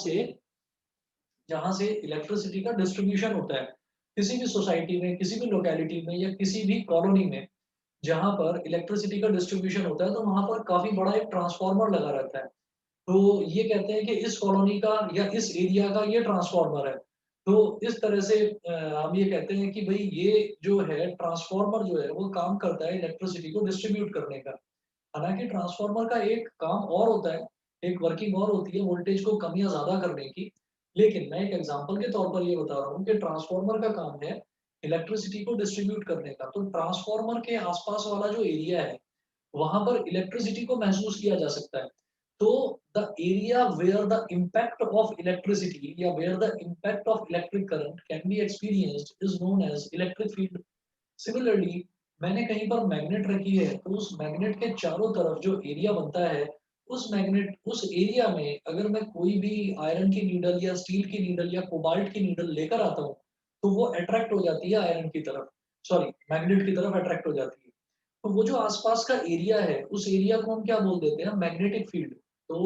से जहाँ से इलेक्ट्रिसिटी का डिस्ट्रीब्यूशन होता है। किसी भी सोसाइटी में, किसी भी लोकेलिटी में या किसी भी कॉलोनी में जहाँ पर इलेक्ट्रिसिटी का डिस्ट्रीब्यूशन होता है, तो वहाँ पर काफ़ी बड़ा एक ट्रांसफार्मर लगा रहता है। तो ये कहते हैं कि इस कॉलोनी का या इस एरिया का ये ट्रांसफार्मर है। तो इस तरह से हम ये कहते हैं कि भई ये जो है ट्रांसफार्मर जो है वो काम करता है इलेक्ट्रिसिटी को डिस्ट्रीब्यूट करने का। हालाँकि ट्रांसफार्मर का एक काम और होता है, एक वर्किंग और होती है वोल्टेज को कम या ज़्यादा करने की। लेकिन मैं एक एग्ज़ाम्पल के तौर पर ये बता रहा हूँ कि ट्रांसफार्मर का काम है इलेक्ट्रिसिटी को डिस्ट्रीब्यूट करने का। तो ट्रांसफार्मर के आस-पास वाला जो एरिया है, वहाँ पर इलेक्ट्रिसिटी को महसूस किया जा सकता है। तो the area where the impact of electricity या where the impact of electric current can be experienced is known as electric field. Similarly मैंने कहीं पर मैग्नेट रखी है, तो उस मैग्नेट के चारों तरफ जो एरिया बनता है, उस एरिया में अगर मैं कोई भी आयरन की नीडल या स्टील की नीडल या कोबाल्ट की नीडल लेकर आता हूँ, तो वो अट्रैक्ट हो जाती है आयरन की तरफ, सॉरी मैग्नेट की तरफ अट्रैक्ट हो जाती है। तो वो जो आसपास का एरिया है, उस एरिया को हम क्या बोल देते हैं? Magnetic field. तो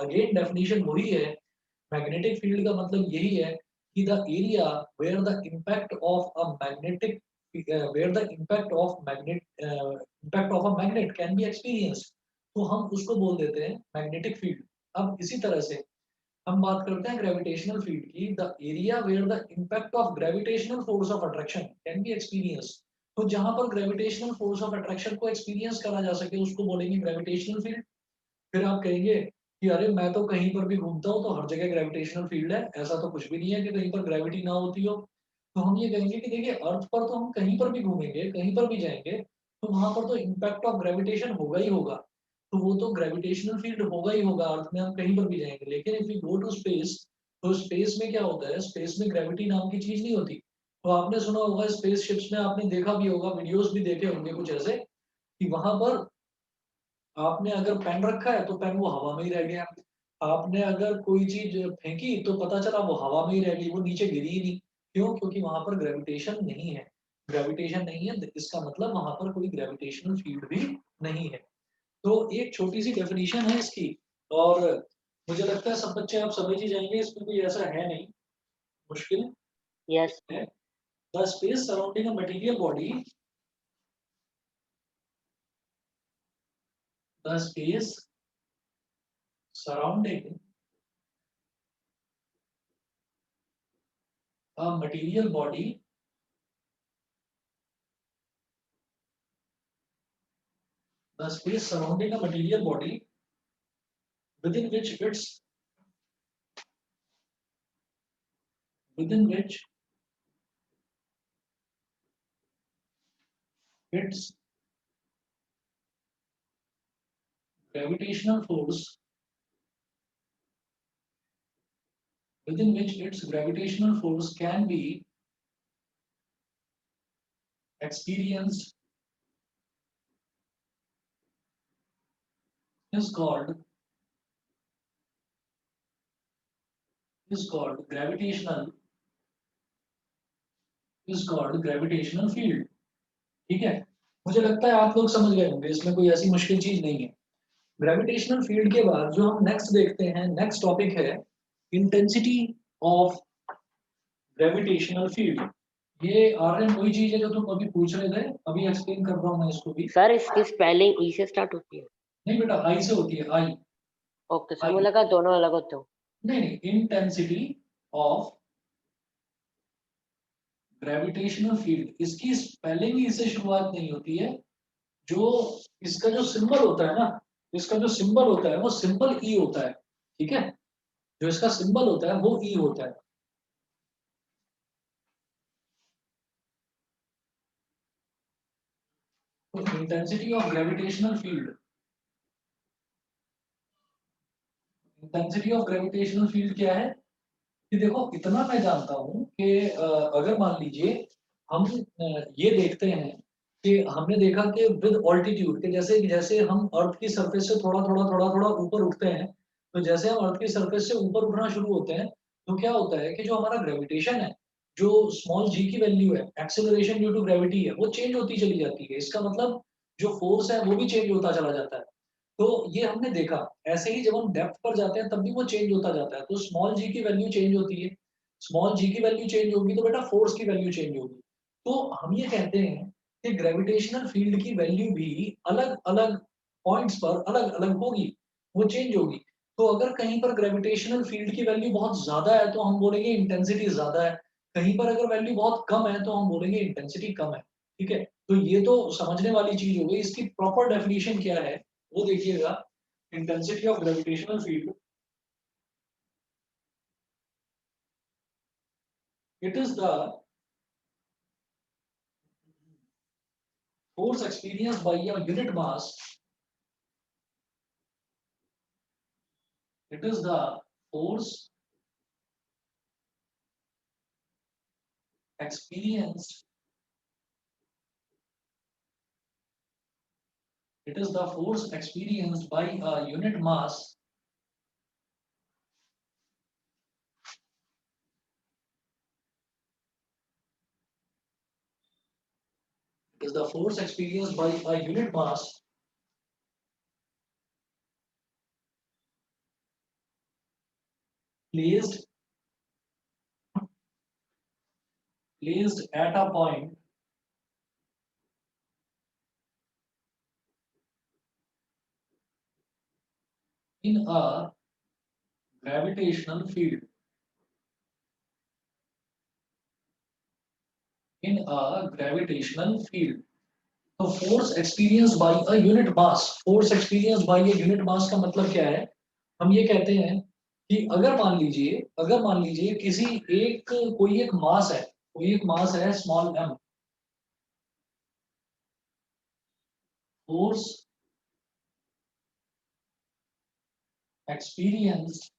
अगेन डेफिनिशन वही है, मैग्नेटिक फील्ड का मतलब यही है कि the area where the impact of a magnetic where the impact of a magnet can be experienced, तो हम उसको बोल देते हैं मैग्नेटिक फील्ड। अब इसी तरह से हम बात करते हैं ग्रेविटेशनल फील्ड की, the area where the impact of gravitational force of attraction can be experience. तो जहां पर ग्रेविटेशनल फोर्स ऑफ अट्रैक्शन को एक्सपीरियंस करा जा सके उसको बोलेंगे ग्रेविटेशनल फील्ड। फिर आप कहेंगे कि अरे मैं तो कहीं पर भी घूमता हूँ तो हर जगह ग्रेविटेशनल फील्ड है, ऐसा तो कुछ भी नहीं है कि कहीं पर ग्रेविटी ना होती हो। तो हम ये कहेंगे कि देखिए अर्थ पर तो हम कहीं पर भी घूमेंगे, कहीं पर भी जाएँगे, तो वहाँ पर तो इम्पैक्ट ऑफ ग्रेविटेशन होगा ही होगा। तो वो तो ग्रेविटेशनल फील्ड होगा ही होगा अर्थ में, हम कहीं पर भी जाएँगे। लेकिन if we go to space, तो स्पेस में क्या होता है, स्पेस में ग्रेविटी नाम की चीज़ नहीं होती। तो आपने सुना होगा स्पेस शिप्स में, आपने देखा भी होगा, वीडियोज़ भी देखे होंगे कुछ ऐसे कि वहाँ पर आपने अगर पेन रखा है तो पेन वो हवा में ही रह गया। आपने अगर कोई चीज़ फेंकी तो पता चला वो हवा में ही रह गई, वो नीचे गिरी ही नहीं। क्यों? क्योंकि वहाँ पर ग्रेविटेशन नहीं है। ग्रेविटेशन नहीं है, इसका मतलब वहाँ पर कोई ग्रेविटेशनल फील्ड भी नहीं है। तो एक छोटी-सी डेफिनिशन है इसकी और मुझे लगता है सब बच्चे आप समझ ही जाएँगे, इसमें कोई ऐसा है नहीं मुश्किल यस। है। The space surrounding a material body, the space surrounding a material body, the space surrounding a material body within which its within which its gravitational force within which its gravitational force can be experienced is called is called gravitational is called gravitational field। ठीक है, मुझे लगता है आप लोग समझ गए होंगे, इसमें कोई ऐसी मुश्किल चीज नहीं है। ग्रेविटेशनल फील्ड के बाद जो हम नेक्स्ट देखते हैं, नेक्स्ट टॉपिक है इंटेंसिटी ऑफ ग्रेविटेशनल फील्ड। ये आर्यन वही चीज है जो तुम अभी पूछ रहे थे, अभी एक्सप्लेन कर रहा हूँ मैं इसको भी। सर इसकी स्पेलिंग ई से स्टार्ट होती है? नहीं बेटा, आई से होती है, आई। ओके सर, मुझे आई लगा दोनों अलग होते हो। नहीं नहीं, इंटेंसिटी ऑफ ग्रेविटेशनल फील्ड, इसकी स्पेलिंग ही इससे शुरुआत नहीं होती है। जो इसका जो सिंबल होता है ना, इसका जो सिंबल होता है वो सिंपल ई होता है। ठीक है, जो इसका सिंबल होता है वो ई होता है। तो intensity of gravitational field, intensity of gravitational field क्या है कि देखो इतना मैं जानता हूँ कि अगर मान लीजिए हम ये देखते हैं कि हमने देखा कि विद ऑल्टीट्यूड के जैसे जैसे हम अर्थ की सरफेस से थोड़ा थोड़ा ऊपर उठते हैं, तो जैसे हम अर्थ की सरफेस से ऊपर उठना शुरू होते हैं तो क्या होता है कि जो हमारा ग्रेविटेशन है, जो स्मॉल जी की वैल्यू है, एक्सेलरेशन ड्यू टू ग्रेविटी है, वो चेंज होती चली जाती है। इसका मतलब जो फोर्स है वो भी चेंज होता चला जाता है। तो ये हमने देखा। ऐसे ही जब हम डेप्थ पर जाते हैं तब भी वो चेंज होता जाता है। तो स्मॉल जी की वैल्यू चेंज होती है। स्मॉल जी की वैल्यू चेंज होगी तो बेटा फोर्स की वैल्यू चेंज होगी। तो हम ये कहते हैं कि ग्रेविटेशनल फील्ड की वैल्यू भी अलग-अलग पॉइंट्स पर अलग-अलग होगी, वो चेंज होगी। तो अगर कहीं पर ग्रेविटेशनल फील्ड की वैल्यू बहुत ज़्यादा है तो हम बोलेंगे इंटेंसिटी ज़्यादा है। कहीं पर अगर वैल्यू बहुत कम है तो हम बोलेंगे इंटेंसिटी कम है। ठीक है? तो ये तो समझने वाली चीज़ हो गई। इसकी प्रॉपर डेफिनिशन क्या है? वो देखिएगा। Intensity of gravitational field, it is the force experienced by a unit mass. It is the force experienced. It is the force experienced by a unit mass. It is the force experienced by a unit mass placed placed at a point in a gravitational field. In a gravitational field. तो force experience by a unit mass, force experience by a unit mass का मतलब क्या है? हम ये कहते हैं कि अगर मान लीजिए किसी एक कोई एक मास है, कोई एक मास है small M, force experienced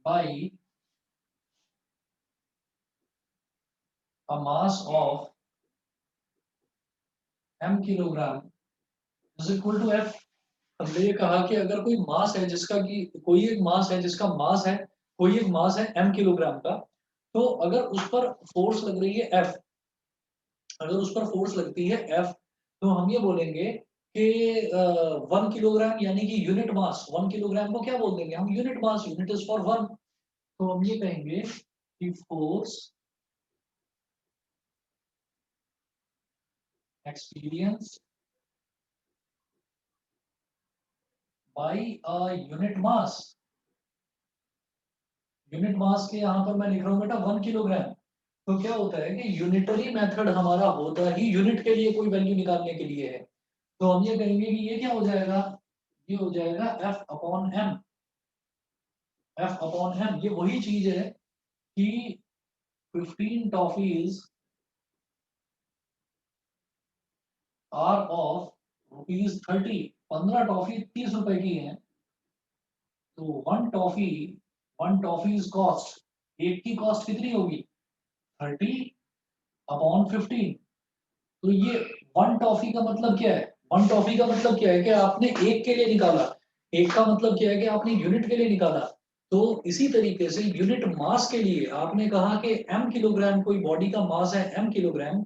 by a mass of M kilogram is equal to F. हमने ये कहा कि अगर कोई मास है जिसका कि कोई एक मास है जिसका मास है, कोई एक मास है एम किलोग्राम का, तो अगर उस पर फोर्स लग रही है एफ, अगर उस पर फोर्स लगती है एफ, तो हम ये बोलेंगे कि 1 किलोग्राम यानी कि यूनिट मास, 1 किलोग्राम को क्या बोल देंगे हम? Unit mass, unit is for one. तो हम ये कहेंगे कि force experience by a unit mass, unit mass के यहाँ पर मैं लिख रहा हूँ बेटा 1 किलोग्राम। तो क्या होता है कि यूनिटरी मेथड हमारा होता ही यूनिट के लिए कोई वैल्यू निकालने के लिए है। तो हम ये कहेंगे कि ये क्या हो जाएगा? ये हो जाएगा F upon M. F upon M ये वही चीज है कि 15 टॉफीज आर ऑफ ₹30। 15 टॉफी 30 रुपए की है। तो वन टॉफी कॉस्ट, एक की कॉस्ट कितनी होगी? 30/15। तो ये वन टॉफी का मतलब क्या है? वन टॉफी का मतलब क्या है कि आपने एक के लिए निकाला। एक का मतलब क्या है कि आपने यूनिट के लिए निकाला। तो इसी तरीके से यूनिट मास के लिए आपने कहा कि एम किलोग्राम, कोई बॉडी का मास है एम किलोग्राम,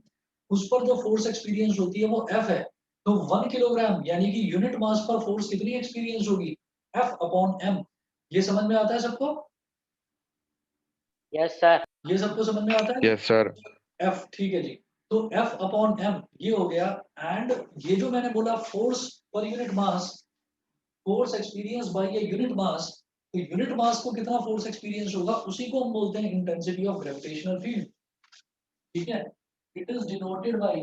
उस पर जो फोर्स एक्सपीरियंस होती है वो एफ है। तो 1 किलोग्राम यानी कि यूनिट मास पर फोर्स कितनी एक्सपीरियंस होगी? F upon M. ये समझ में आता है सबको? Yes sir. ये सबको समझ में आता है? Yes sir. एफ, ठीक है जी। तो एफ अपॉन एम ये हो गया। एंड ये जो मैंने बोला फोर्स पर unit mass, force experience by a unit mass, तो यूनिट मास को कितना फोर्स एक्सपीरियंस होगा उसी को हम बोलते हैं इंटेंसिटी ऑफ ग्रेविटेशनल फील्ड। ठीक है? It is denoted by,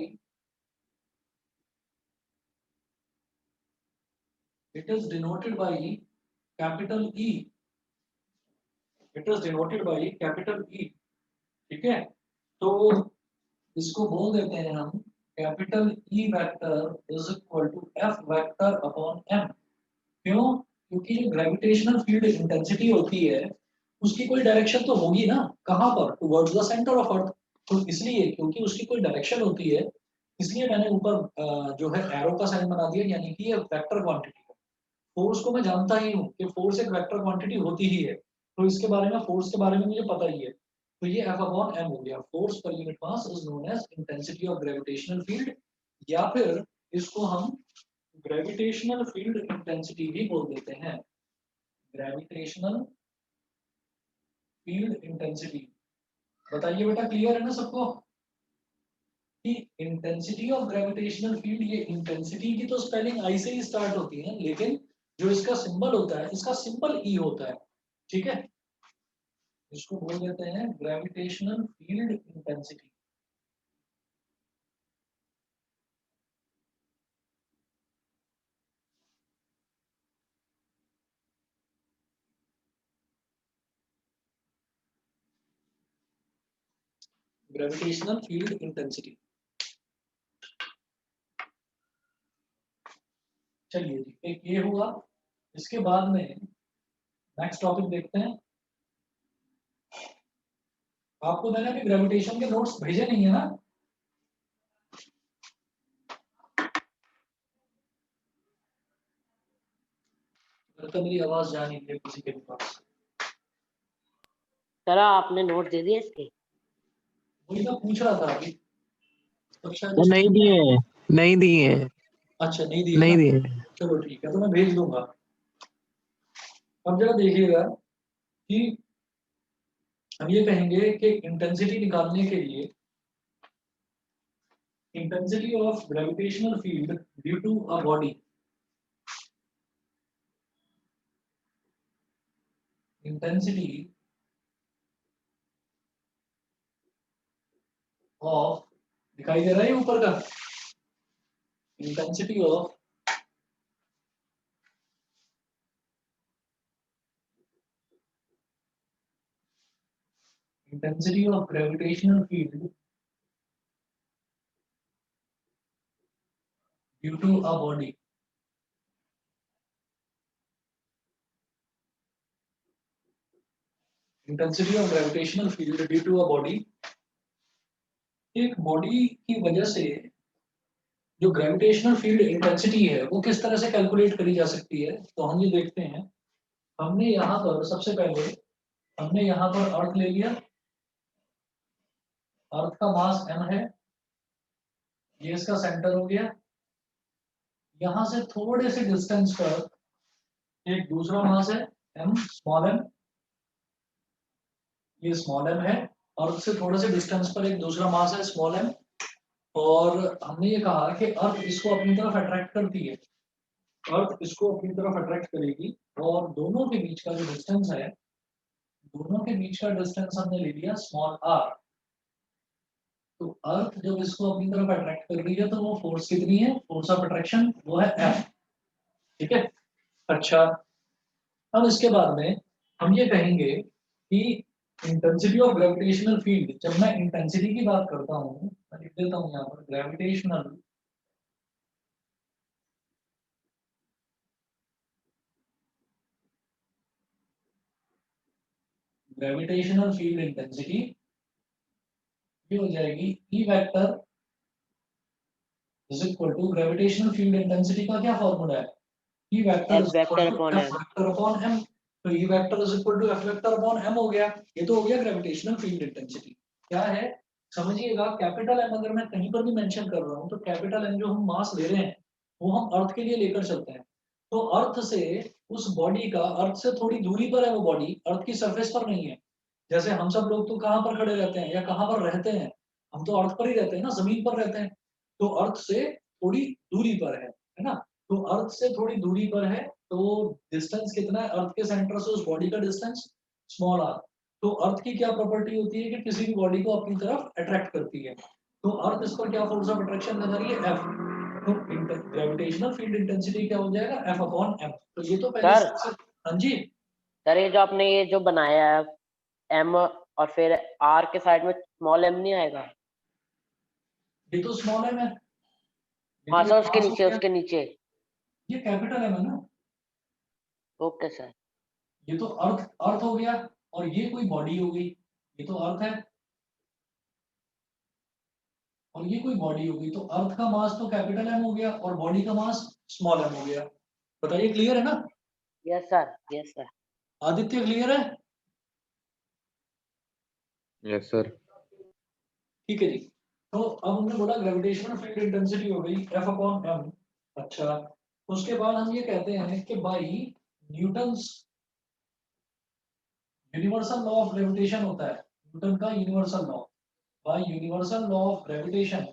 it is denoted by capital E. It is denoted by capital E. ठीक है? तो इसको बोल देते हैं हम capital E vector is equal to F vector upon M. क्यों? क्योंकि जो ग्रेविटेशनल फील्ड इंटेंसिटी होती है उसकी कोई डायरेक्शन तो होगी ना, कहाँ पर? Towards the centre of earth. तो इसलिए क्योंकि उसकी कोई डायरेक्शन होती है, इसलिए मैंने ऊपर जो है एरो का साइन बना दिया, यानी कि ये वेक्टर क्वांटिटी है। फोर्स को मैं जानता ही हूँ कि फोर्स एक वेक्टर क्वांटिटी होती ही है, तो इसके बारे में, फोर्स के बारे में मुझे पता ही है। तो ये एफ अपॉन एम हो गया। फोर्स पर unit mass is known as intensity of gravitational field, या फिर इसको हम ग्रेविटेशनल फील्ड इंटेंसिटी भी बोल देते हैं। ग्रेविटेशनल फील्ड इंटेंसिटी, बताइए बेटा क्लियर है ना सबको कि इंटेंसिटी ऑफ ग्रेविटेशनल फील्ड, ये इंटेंसिटी की तो स्पेलिंग आई से ही स्टार्ट होती है, लेकिन जो इसका सिंबल होता है, इसका सिंबल ई होता है, ठीक है। इसको बोल देते हैं gravitational field intensity. Gravitational field intensity. चलिए जी, एक ये हुआ। इसके बाद में नेक्स्ट टॉपिक देखते हैं। आपको मैंने अभी ग्रेविटेशन के नोट्स भेजे नहीं है ना? तो मेरी आवाज जा नहीं है किसी के भी पास। सर आपने नोट दे दिए इसके? वही मैं पूछ रहा था अभी, तो शायद वो नहीं दिए, नहीं दिए। अच्छा नहीं दिए नहीं ना? दिए। चलो ठीक है, तो मैं भेज दूंगा। अब जरा देखिएगा कि हम ये कहेंगे कि इंटेंसिटी निकालने के लिए intensity of gravitational field due to a body, intensity of, दिखाई दे रहा है ऊपर का, intensity of intensity of gravitational field due to a body, intensity of gravitational field due to a body, एक बॉडी की वजह से जो ग्रेविटेशनल फील्ड इंटेंसिटी है वो किस तरह से कैलकुलेट करी जा सकती है, तो हम ये देखते हैं। हमने यहाँ पर सबसे पहले हमने यहाँ पर अर्थ ले लिया, अर्थ का मास m है, ये इसका सेंटर हो गया। यहाँ से थोड़े से डिस्टेंस पर एक दूसरा मास है m, स्मॉल m, ये स्मॉल m है। अर्थ से थोड़े से डिस्टेंस पर एक दूसरा मास है स्मॉल m, और हमने ये कहा कि अर्थ इसको अपनी तरफ अट्रैक्ट करती है, अर्थ इसको अपनी तरफ अट्रैक्ट करेगी, और दोनों के बीच का जो डिस्टेंस है, दोनों के बीच का डिस्टेंस हमने ले लिया स्मॉल r। तो अर्थ जब इसको अपनी तरफ अट्रैक्ट कर रही है तो वो फोर्स कितनी है, फोर्स ऑफ अट्रैक्शन, वो है F, ठीक है। अच्छा, अब इसके बाद में हम ये कहेंगे कि इंटेंसिटी ऑफ ग्रेविटेशनल फील्ड, जब मैं इंटेंसिटी की बात करता हूँ, मैं लिख देता हूँ यहाँ पर ग्रेविटेशनल फील्ड इंटेंसिटी, ये हो जाएगी E vector is equal to gravitational field intensity का क्या फॉर्मूला है, E vector F vector upon F m। Vector upon m। तो E vector is equal to F vector upon m हो गया। ये तो हो गया ग्रेविटेशनल फील्ड इंटेंसिटी। क्या है समझिएगा, कैपिटल M अगर मैं कहीं पर भी मेंशन कर रहा हूँ, तो कैपिटल M जो हम मास ले रहे हैं वो हम अर्थ के लिए लेकर चलते हैं। तो अर्थ से उस बॉडी का, अर्थ से थोड़ी दूरी पर है वो बॉडी, अर्थ की सरफेस पर नहीं है। जैसे हम सब लोग तो कहाँ पर खड़े रहते हैं या कहाँ पर रहते हैं, हम तो अर्थ पर ही रहते हैं ना, जमीन पर रहते हैं। तो अर्थ से थोड़ी दूरी पर है ना। तो अर्थ से थोड़ी दूरी पर है, तो डिस्टेंस कितना है अर्थ के सेंटर से उस बॉडी का डिस्टेंस, स्मॉल r। तो अर्थ की क्या प्रॉपर्टी होती है कि किसी भी बॉडी को अपनी तरफ अट्रैक्ट करती है। तो अर्थ इस पर क्या फोर्स ऑफ अट्रैक्शन लगा रही है, F। तो ग्रेविटेशनल फील्ड इंटेंसिटी क्या हो जाएगा, F अपॉन m। तो ये तो पहले सर हाँ जी, सर ये जो आपने ये जो बनाया है m और फिर r के साइड में स्मॉल m नहीं आएगा? ये तो स्मॉल m है, ये हाँ तो सर एक उसके मास हो नीचे, गया, उसके नीचे। ये कैपिटल M है ना। Okay sir. ये तो अर्थ अर्थ हो गया, और ये कोई बॉडी हो गई, ये तो अर्थ है और ये कोई बॉडी हो गई। तो अर्थ का मास तो कैपिटल M हो गया और बॉडी का मास स्मॉल m हो गया। बताइए क्लियर है ना? Yes sir, yes sir. Aditya clear है? Yes sir. ठीक है जी। तो अब हमने बोला ग्रेविटेशनल फील्ड इंटेंसिटी हो गई F अपॉन m। अच्छा, उसके बाद हम ये कहते हैं कि by Newton's universal law of gravitation होता है, न्यूटन का universal law, by universal law of gravitation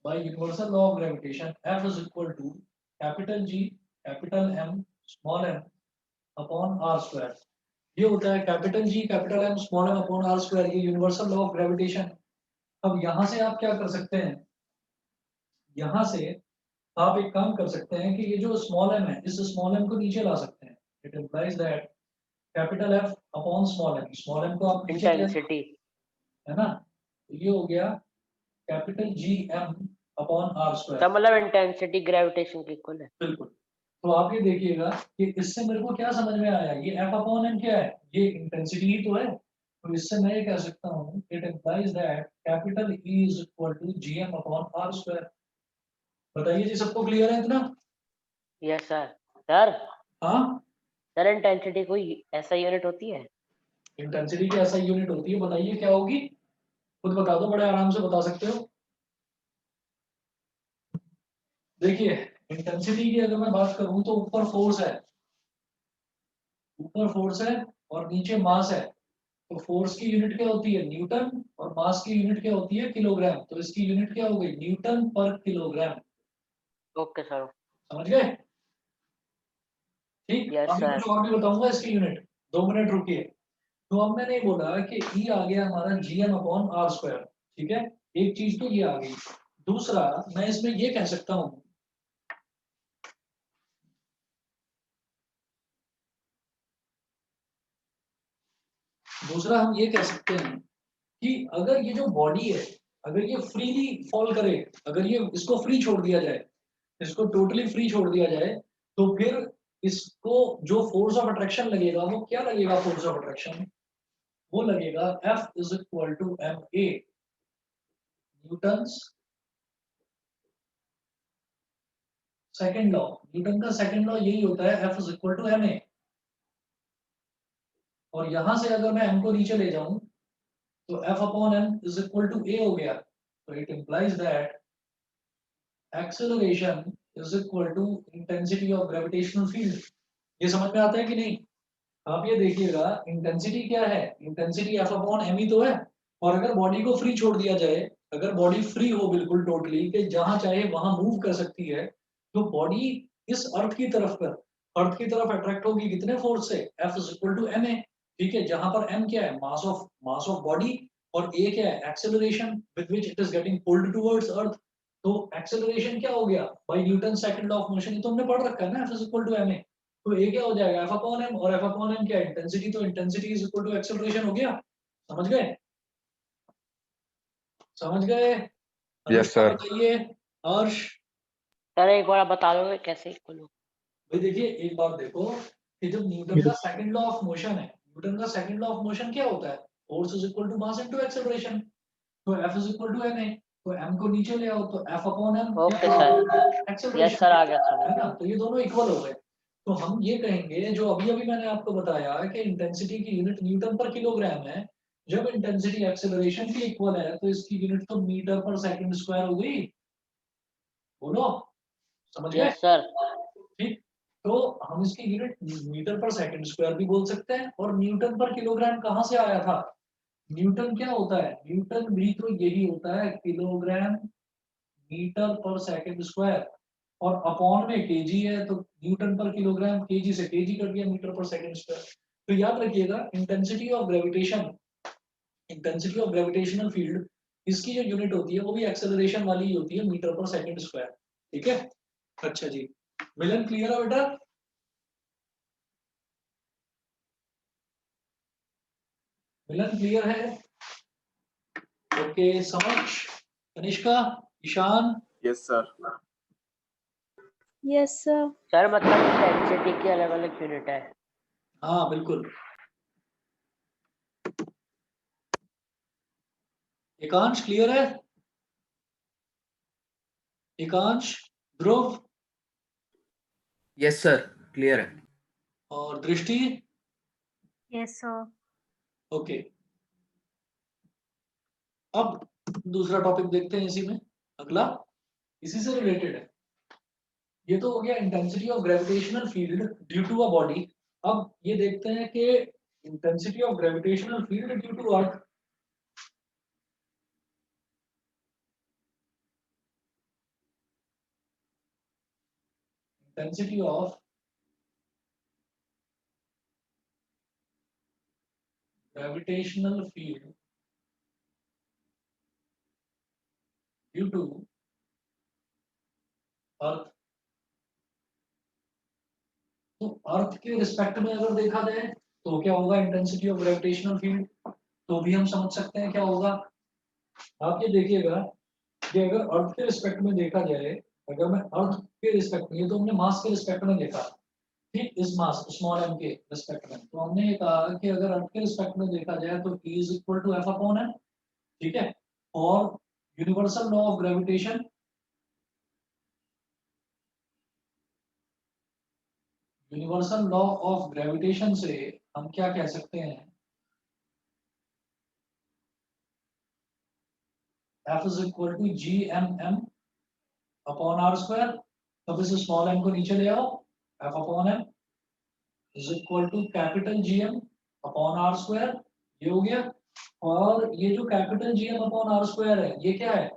by universal law of gravitation F is equal to capital G capital M small m upon r square। ये होता है capital G capital M small m upon r square, ये universal law of gravitation. अब यहाँ से आप क्या कर सकते हैं, यहाँ से आप एक काम कर सकते हैं कि ये जो स्मॉल m है, इस स्मॉल m को नीचे ला सकते हैं। It implies that capital F upon small m को आप नीचे ले, इंटेंसिटी। है ना, तो ये हो गया capital G M upon r square. तो मतलब इंटेंसिटी ग्रेविटेशन की इक्वल है। बिल्कुल। तो आप ये देखिएगा कि इससे मेरे को क्या समझ में आया, ये F अपॉन m क्या है, ये इंटेंसिटी ही तो है। तो इससे मैं ये कह सकता हूँ it implies that capital E is equal to GM upon r square. बताइए जी, सबको क्लियर है इतना? Yes sir. सर हाँ, सर इंटेंसिटी कोई ऐसा यूनिट होती है? इंटेंसिटी की ऐसा यूनिट होती है, बताइए क्या होगी, खुद बता दो, बड़े आराम से बता सकते हो। देखिए, इंटेंसिटी की अगर मैं बात करूं तो ऊपर फोर्स है, ऊपर फोर्स है और नीचे मास है। तो फोर्स की यूनिट क्या होती है, न्यूटन, और मास की यूनिट क्या होती है, किलोग्राम। तो इसकी यूनिट क्या हो गई, न्यूटन पर किलोग्राम। Okay sir. समझ गए? ठीक, यस अभी सर। कुछ और भी बताऊंगा इसकी यूनिट, 2 मिनट रुकिए। तो अब मैंने बोला कि E आ गया हमारा GM अपॉन r स्क्वायर। ठीक है, एक चीज तो ये आ गई। दूसरा मैं इसमें ये कह सकता हूँ, दूसरा हम ये कह सकते हैं कि अगर ये जो बॉडी है, अगर ये फ्रीली फॉल करे, अगर ये इसको फ्री छोड़ दिया जाए, इसको टोटली फ्री छोड़ दिया जाए, तो फिर इसको जो फोर्स ऑफ अट्रैक्शन लगेगा वो क्या लगेगा, फोर्स ऑफ अट्रैक्शन वो लगेगा F is equal to M A Newton's second law. Newton का सेकंड लॉ यही होता है, F is equal to M A. और यहां से अगर मैं m को नीचे ले जाऊं तो F अपॉन m is equal to a हो गया। तो it implies that acceleration is equal to intensity of gravitational field. ये समझ में आता है कि नहीं? आप ये देखिएगा, इंटेंसिटी क्या है, इंटेंसिटी F अपॉन m ही तो है। और अगर बॉडी को फ्री छोड़ दिया जाए, अगर बॉडी फ्री हो बिल्कुल टोटली, कि जहां चाहे वहां मूव कर सकती है, तो बॉडी इस अर्थ की तरफ पर, अर्थ की तरफ अट्रैक्ट होगी कितने फोर्स से, F is equal to ma। ठीक है, जहां पर m क्या है, मास ऑफ बॉडी, और a क्या है, acceleration with which it is getting pulled towards earth. तो एक्सेलरेशन क्या हो गया, by Newton second law of motion, ये तो हमने पढ़ रखा है ना, F is equal to ma। तो ए क्या हो जाएगा, एफ अपॉन एम, और एफ अपॉन एम क्या है, इंटेंसिटी। तो intensity is equal to acceleration हो गया। समझ गए? समझ गए? Yes Anushka sir. बताइए, हर्ष। सर एक बार आप बता दोगे कैसे इक्वल हो? भाई देखिए, एक बात देखो कि जब न्यूटन का सेकंड लॉ ऑफ मोशन है, न्यूटन का सेकंड लॉ ऑफ मोशन क्या होता है, force is equal to mass into acceleration. तो F is equal to M A. तो एम को नीचे ले आओ, तो F upon M okay sir. Yes acceleration, sir आ गया है समझ। ना। तो ये दोनों इक्वल हो गए। तो हम ये कहेंगे, जो अभी अभी मैंने आपको बताया कि इंटेंसिटी की यूनिट न्यूटन पर किलोग्राम है, जब इंटेंसिटी एक्सेलरेशन की इक्वल है तो इसकी यूनिट तो मीटर पर सेकंड स्क्वायर हो गई। बोलो, समझ गए? Yes sir. ठीक। तो हम इसकी यूनिट मीटर पर सेकंड स्क्वायर भी बोल सकते हैं। और न्यूटन पर किलोग्राम कहाँ से आया था, न्यूटन क्या होता है, न्यूटन भी तो यही होता है, किलोग्राम मीटर पर सेकंड स्क्वायर। और अपॉन में केजी है, तो न्यूटन पर किलोग्राम, केजी से केजी कट गया, मीटर पर सेकंड स्क्वायर। तो याद रखिएगा, intensity of gravitation, intensity of gravitational field, इसकी जो यूनिट होती है वो भी एक्सेलरेशन वाली ही होती है, मीटर पर सेकंड स्क्वायर। ठीक है, अच्छा जी, मिलन क्लियर है बेटा? मिलन क्लियर है? ओके, समझ, Kanishka, Ishan. Yes sir. Yes sir. Sir मतलब इंटेंसिटी की अलग अलग यूनिट है? हाँ बिल्कुल। एकांश क्लियर है? एकांश, ध्रुव यस सर क्लियर है। और दृष्टि। Yes, sir. ओके, अब दूसरा टॉपिक देखते हैं इसी में, अगला इसी से रिलेटेड है। ये तो हो गया intensity of gravitational field due to a body. अब ये देखते हैं कि intensity of gravitational field due to earth, intensity of gravitational field due to earth. तो अर्थ के रिस्पेक्ट में अगर देखा जाए तो क्या होगा इंटेंसिटी ऑफ ग्रेविटेशनल फील्ड, तो भी हम समझ सकते हैं क्या होगा। आप ये देखिएगा कि अगर अर्थ के रिस्पेक्ट में देखा जाए, अगर मैं अर्थ के रिस्पेक्ट में, ये तो हमने मास के रिस्पेक्ट में देखा, ठीक, इस मास स्मॉल एम के रिस्पेक्ट में, तो हमने ये कहा कि अगर अर्थ के रिस्पेक्ट में देखा जाए तो E is equal to F upon M, ठीक है। और universal law of gravitation, universal law of gravitation से हम क्या कह सकते हैं, F is equal to G M M upon R square. अब इस स्मॉल एम को नीचे ले आओ, F upon M is equal to capital G M upon R square, ये हो गया। और ये जो capital G M upon R square है, ये क्या है,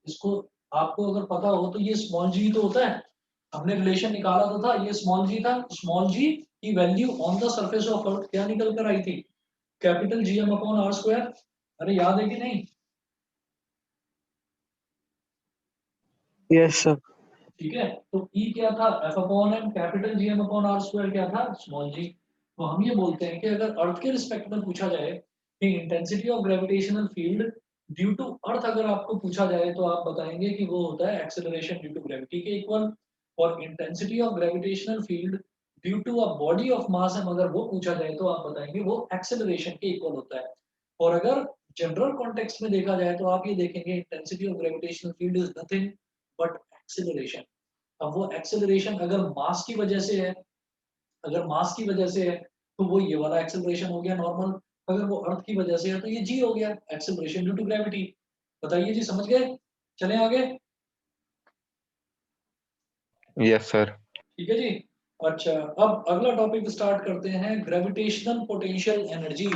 इसको आपको अगर पता हो तो ये स्मॉल जी तो होता है, हमने रिलेशन निकाला तो था, ये स्मॉल जी था। स्मॉल जी की value on the surface of earth क्या निकल कर आई थी, capital G M upon R square. अरे याद है कि नहीं? Yes sir. ठीक है, तो E क्या था, F upon M, capital G M upon R square क्या था, स्मॉल जी। तो हम ये बोलते हैं कि अगर अर्थ के रिस्पेक्ट में पूछा जाए कि intensity of gravitational field due to earth अगर आपको पूछा जाए तो आप बताएंगे कि वो होता है एक्सेलरेशन ड्यू टू ग्रेविटी के इक्वल। और intensity of gravitational field due to a body of mass M अगर वो पूछा जाए तो आप बताएंगे वो एक्सेलरेशन के इक्वल होता है। और अगर जनरल कॉन्टेक्स्ट में देखा जाए तो आप ये देखेंगे intensity of gravitational field is nothing but acceleration. अब वो एक्सेलरेशन अगर मास की वजह से है, अगर मास की वजह से है तो वो ये वाला एक्सेलरेशन हो गया नॉर्मल, अगर वो अर्थ की वजह से है तो ये जी हो गया एक्सेलरेशन ड्यू टू ग्रेविटी। बताइए जी, समझ गए? चलें आगे। Yes sir. ठीक है जी। अच्छा, अब अगला टॉपिक स्टार्ट करते हैं, gravitational potential energy.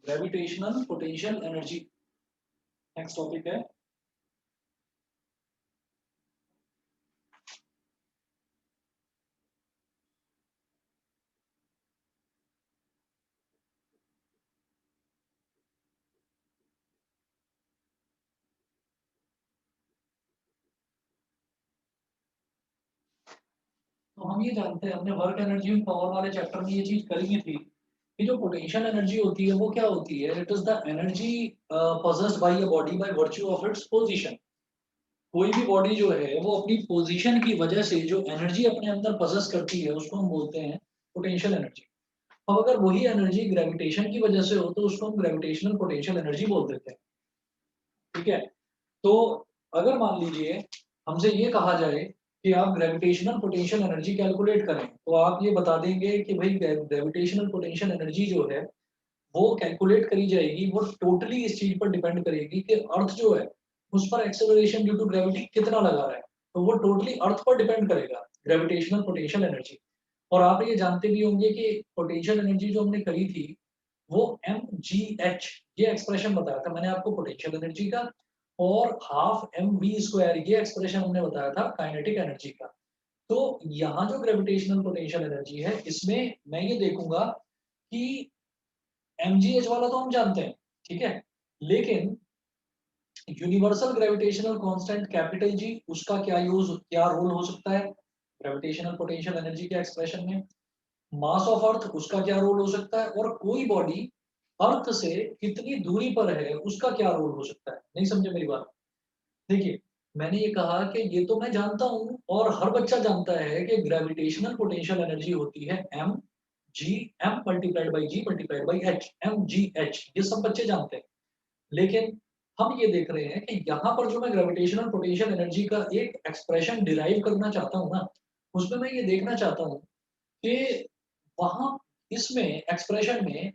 Gravitational potential energy next topic है। तो हम ये जानते हैं, हमने वर्क एनर्जी एंड पावर वाले चैप्टर में ये चीज करी थी कि जो पोटेंशियल एनर्जी होती है वो क्या होती है, it is the energy possessed by a body by virtue of its position. कोई भी बॉडी जो है वो अपनी पोजीशन की वजह से जो एनर्जी अपने अंदर possess करती है उसको हम बोलते हैं पोटेंशियल एनर्जी। अब अगर वही एनर्जी ग्रेविटेशन की वजह से हो तो उसको हम ग्रेविटेशनल पोटेंशियल एनर्जी बोल देते हैं। ठीक है, तो अगर मान लीजिए हमसे ये कहा जाए कि आप ग्रेविटेशनल पोटेंशियल एनर्जी कैलकुलेट करें, तो आप ये बता देंगे कि भाई ग्रेविटेशनल पोटेंशियल एनर्जी जो है वो कैलकुलेट करी जाएगी, वो टोटली इस चीज पर डिपेंड करेगी कि अर्थ जो है उस पर एक्सेलरेशन ड्यू टू ग्रेविटी कितना लगा रहा है। तो वो टोटली अर्थ पर डिपेंड करेगा ग्रेविटेशनल पोटेंशियल एनर्जी। और आप ये जानते भी होंगे कि पोटेंशियल एनर्जी जो हमने करी थी वो mgh, ये एक्सप्रेशन बताया था मैंने आपको पोटेंशियल एनर्जी का, और हाफ mv² ये एक्सप्रेशन हमने बताया था काइनेटिक एनर्जी का। तो यहाँ जो ग्रेविटेशनल पोटेंशियल एनर्जी है इसमें मैं ये देखूंगा कि mgh वाला तो हम जानते हैं, ठीक है, लेकिन universal gravitational constant capital G उसका क्या रोल हो सकता है, ग्रेविटेशनल पोटेंशियल एनर्जी के एक्सप्रेशन में। मास ऑफ अर्थ उसका क्या रोल हो सकता है, और कोई बॉडी अर्थ से कितनी दूरी पर है उसका क्या रोल हो सकता है। नहीं समझे मेरी बात? देखिए, मैंने ये कहा कि ये तो मैं जानता हूँ और हर बच्चा जानता है कि ग्रेविटेशनल पोटेंशियल एनर्जी होती है M G, M multiplied by G multiplied by H, M G H, ये सब बच्चे जानते हैं। लेकिन हम ये देख रहे हैं कि यहाँ पर जो मैं ग्रेविटेशनल पोटेंशियल एनर्जी का एक एक्सप्रेशन डिराइव करना चाहता हूँ ना, उसमें मैं ये देखना चाहता हूँ कि वहाँ इसमें एक्सप्रेशन में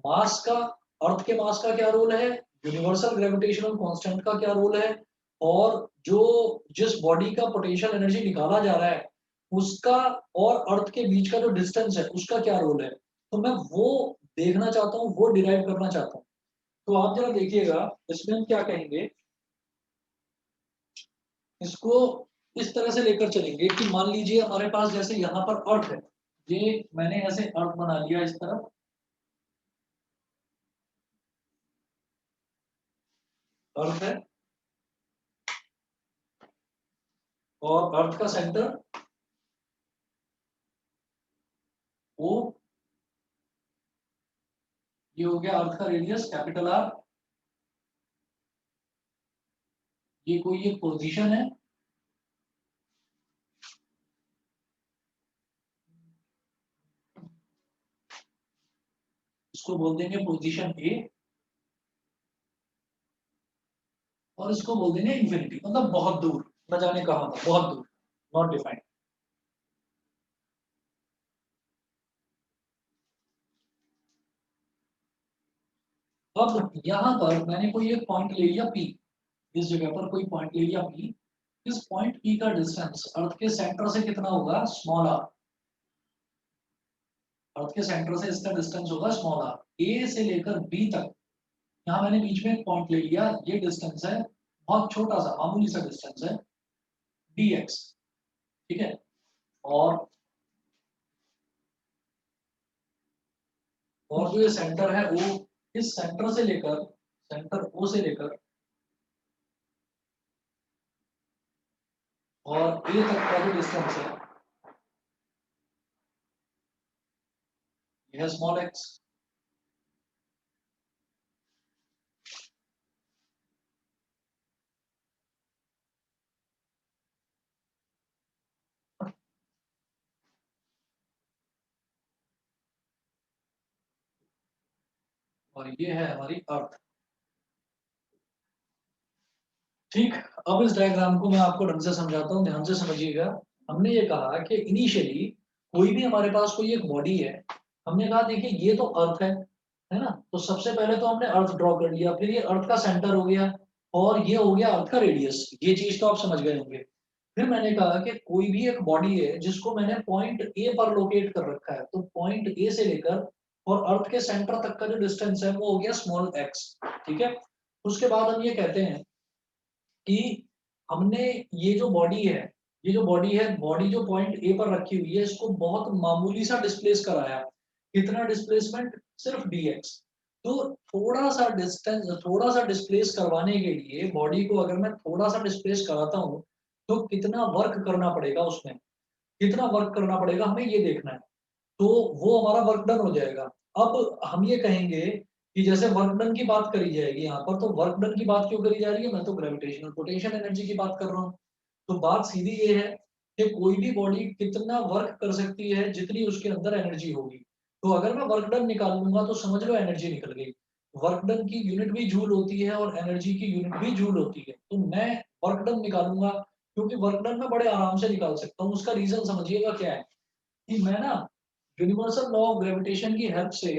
मास का, अर्थ के मास का क्या रोल है, यूनिवर्सल ग्रेविटेशनल कांस्टेंट का क्या रोल है, और जो जिस बॉडी का पोटेंशियल एनर्जी निकाला जा रहा है उसका और अर्थ के बीच का जो डिस्टेंस है उसका क्या रोल है, तो मैं वो देखना चाहता हूँ, वो डिराइव करना चाहता हूँ। तो आप जरा देखिएगा, इसमें हम क्या कहेंगे, इसको इस तरह से लेकर चलेंगे कि मान लीजिए हमारे पास जैसे यहाँ पर अर्थ है, ये मैंने ऐसे अर्थ बना लिया इस तरफ, अर्थ है, और अर्थ का सेंटर ओ, ये हो गया अर्थ का रेडियस कैपिटल आर, ये कोई एक पोजीशन है, इसको बोल देंगे पोजीशन ए, और इसको बोल देंगे इंफिनिटी, मतलब बहुत दूर, न जाने कहां था, बहुत दूर, नॉट डिफाइंड। अब यहां पर मैंने कोई एक पॉइंट ले लिया पी, इस जगह पर कोई पॉइंट ले लिया पी, इस पॉइंट पी का डिस्टेंस अर्थ के सेंटर से कितना होगा, स्मॉल आर, अर्थ के सेंटर से इसका डिस्टेंस होगा स्मॉल आर, ए से लेकर बी तक, यहाँ मैंने बीच में एक पॉइंट ले लिया, ये डिस्टेंस है, बहुत छोटा सा मामूली सा डिस्टेंस है, dx, ठीक है। और जो ये सेंटर है वो इस सेंटर से लेकर, सेंटर ओ से लेकर और ए तक का जो डिस्टेंस है यह स्मॉल एक्स। और ये है हमारी अर्थ। ठीक, अब इस डायग्राम को मैं आपको ढंग से समझाता हूँ, ध्यान से समझिएगा। हमने ये कहा कि इनिशियली कोई भी हमारे पास कोई एक बॉडी है, हमने कहा देखिए ये तो अर्थ है ना, तो सबसे पहले तो हमने अर्थ ड्रॉ कर लिया, फिर ये अर्थ का सेंटर हो गया, और ये हो गया अर्थ का रेडियस, ये चीज तो आप समझ गए होंगे। फिर मैंने कहा कि कोई भी एक बॉडी है जिसको मैंने पॉइंट ए पर लोकेट कर रखा है, तो पॉइंट ए से लेकर और अर्थ के सेंटर तक का जो डिस्टेंस है वो हो गया स्मॉल एक्स, ठीक है। उसके बाद हम ये कहते हैं कि हमने ये जो बॉडी है, ये जो बॉडी है, बॉडी जो पॉइंट ए पर रखी हुई है, इसको बहुत मामूली सा डिस्प्लेस कराया। कितना डिस्प्लेसमेंट, सिर्फ dx। तो थोड़ा सा डिस्टेंस, थोड़ा सा डिस्प्लेस करवाने के लिए बॉडी को अगर मैं थोड़ा सा डिस्प्लेस कराता हूँ तो कितना वर्क करना पड़ेगा, उसमें कितना वर्क करना पड़ेगा हमें ये देखना है, तो वो हमारा वर्क डन हो जाएगा। अब हम ये कहेंगे कि जैसे वर्क डन की बात करी जाएगी यहाँ पर, तो वर्क डन की बात क्यों करी जा रही है, मैं तो ग्रेविटेशनल पोटेंशियल एनर्जी की बात कर रहा हूँ। तो बात सीधी ये है कि कोई भी बॉडी कितना वर्क कर सकती है जितनी उसके अंदर एनर्जी होगी। तो अगर मैं वर्क डन निकाल लूंगा तो समझ लो एनर्जी निकल गई। वर्क डन की यूनिट भी जूल होती है और एनर्जी की यूनिट भी जूल होती है, तो मैं वर्क डन निकालूंगा, क्योंकि वर्क डन मैं बड़े आराम से निकाल सकता हूँ। उसका रीजन समझिएगा क्या है, कि मैं ना यूनिवर्सल लॉ ऑफ ग्रेविटेशन की हेल्प से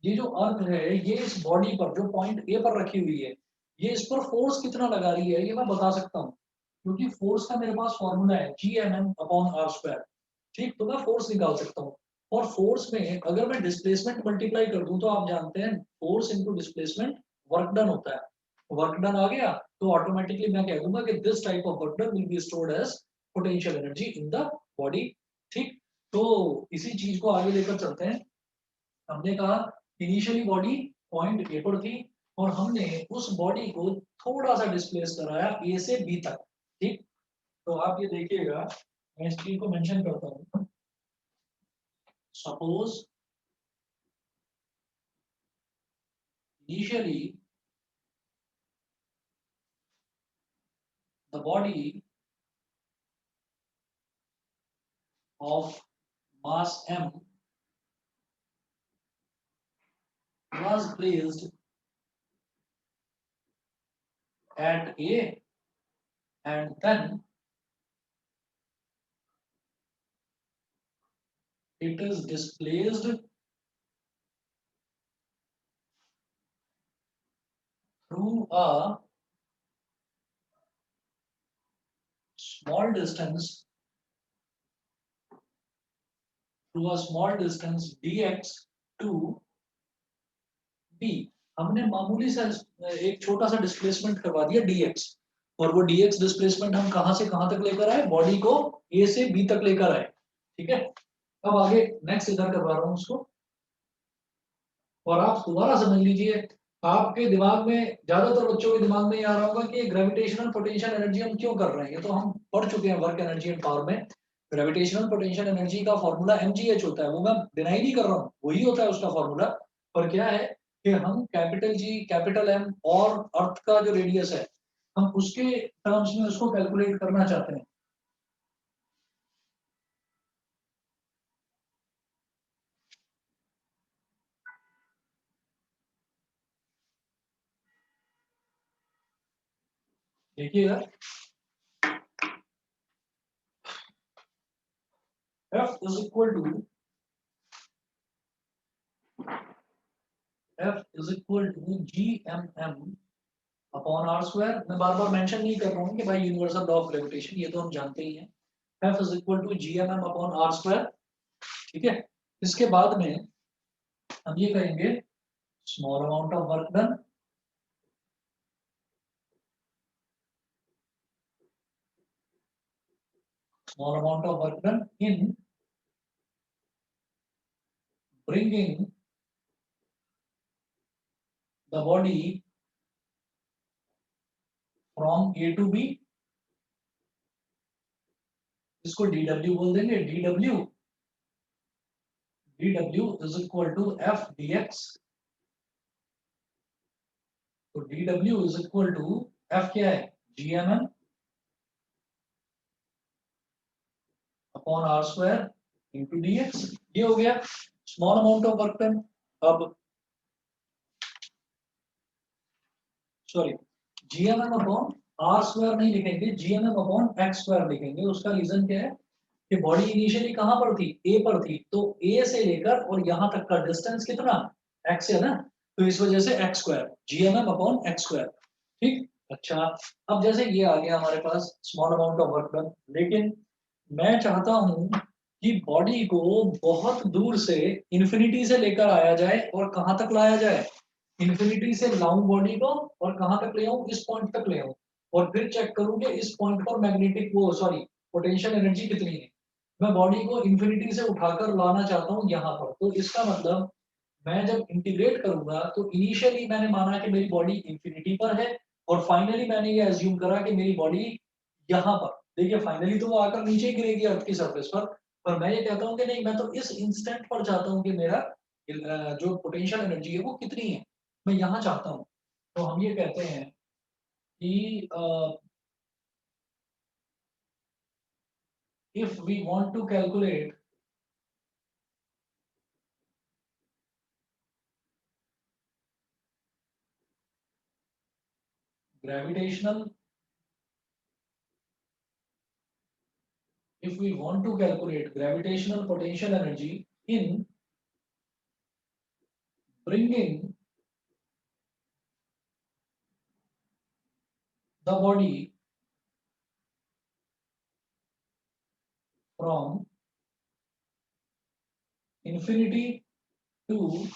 ये जो अर्थ है ये इस बॉडी पर जो पॉइंट ए पर रखी हुई है, ये इस पर फोर्स कितना लगा रही है ये मैं बता सकता हूँ, क्योंकि फोर्स का मेरे पास फॉर्मूला है Gmm/r²। ठीक, तो मैं फोर्स निकाल सकता हूँ। और फोर्स में अगर मैं डिस्प्लेसमेंट मल्टीप्लाई कर दूं तो आप जानते हैं force into displacement work done होता है। वर्क डन आ गया तो ऑटोमेटिकली मैं कह दूंगा कि this type of work done will be stored as potential energy in the body. ठीक, तो इसी चीज को आगे लेकर चलते हैं। हमने कहा इनिशियली बॉडी पॉइंट ए पर थी और हमने उस बॉडी को थोड़ा सा डिस्प्लेस कराया ए से बी तक। ठीक, तो आप ये देखिएगा मैं इस चीज को मेंशन करता हूँ। Suppose initially the body of mass m was placed at A and then it is displaced through a small distance dx to b। हमने मामूली सा एक छोटा सा डिस्प्लेसमेंट करवा दिया dx, और वो dx डिस्प्लेसमेंट हम कहां से कहां तक लेकर आए, बॉडी को a से b तक लेकर आए। ठीक है, अब आगे नेक्स्ट इधर करवा रहा हूं उसको, और आप दोबारा समझ लीजिए। आपके दिमाग में, ज्यादातर बच्चों के दिमाग में ये आ रहा होगा कि ग्रेविटेशनल पोटेंशियल एनर्जी हम क्यों कर रहे हैं, ये तो हम पढ़ चुके हैं वर्क एनर्जी एंड पावर में। ग्रेविटेशनल पोटेंशियल एनर्जी का फॉर्मूला mgh होता है, वो मैं डिनाई नहीं कर रहा हूँ, वही होता है उसका फॉर्मूला। पर क्या है कि हम कैपिटल G कैपिटल M और अर्थ का जो रेडियस है, हम उसके टर्म्स में उसको कैलकुलेट करना चाहते हैं। देखिएगा, F is equal to GMM upon R square. मैं बार बार मेंशन नहीं कर रहा हूँ कि भाई यूनिवर्सल लॉ ऑफ ग्रेविटेशन, ये तो हम जानते ही हैं। F is equal to GMM upon R square. ठीक है, इसके बाद में हम ये कहेंगे small amount of work done in bringing the body from A to B। इसको DW बोल देंगे, DW is equal to F dx। तो DW is equal to F क्या है, GMM upon R square into dx। ये हो गया small amount of work done. अब sorry, GMM upon R square नहीं लिखेंगे, GMM अपॉन एक्स स्क्वायर लिखेंगे। उसका रीजन क्या है कि बॉडी इनिशियली कहां पर थी, ए पर थी, तो ए से लेकर और यहां तक का डिस्टेंस कितना, एक्स है ना, तो इस वजह से X square, GMM upon X square. ठीक, अच्छा, अब जैसे ये आ गया हमारे पास small amount of work done, लेकिन मैं चाहता हूं कि बॉडी को बहुत दूर से इन्फिनिटी से लेकर आया जाए, और कहां तक लाया जाए, इन्फिनिटी से लाऊं बॉडी को, और कहां तक ले आऊं, इस पॉइंट तक ले आऊं, और फिर चेक करूं कि इस पॉइंट पर मैग्नेटिक वो सॉरी पोटेंशियल एनर्जी कितनी है। मैं बॉडी को इन्फिनिटी से उठाकर लाना चाहता हूं यहाँ पर, तो इसका मतलब मैं जब इंटीग्रेट करूंगा तो इनिशियली मैंने माना कि मेरी बॉडी इन्फिनिटी पर है, और फाइनली मैंने ये एज्यूम करा कि मेरी बॉडी यहाँ पर, देखिए फाइनली तो वो आकर नीचे ही गिरेगी अर्थ की सरफेस पर मैं ये कहता हूँ कि नहीं, मैं तो इस इंस्टेंट पर चाहता हूँ कि मेरा जो पोटेंशियल एनर्जी है वो कितनी है, मैं यहाँ चाहता हूँ। तो हम ये कहते हैं कि if we want to calculate gravitational potential energy in bringing the body from infinity to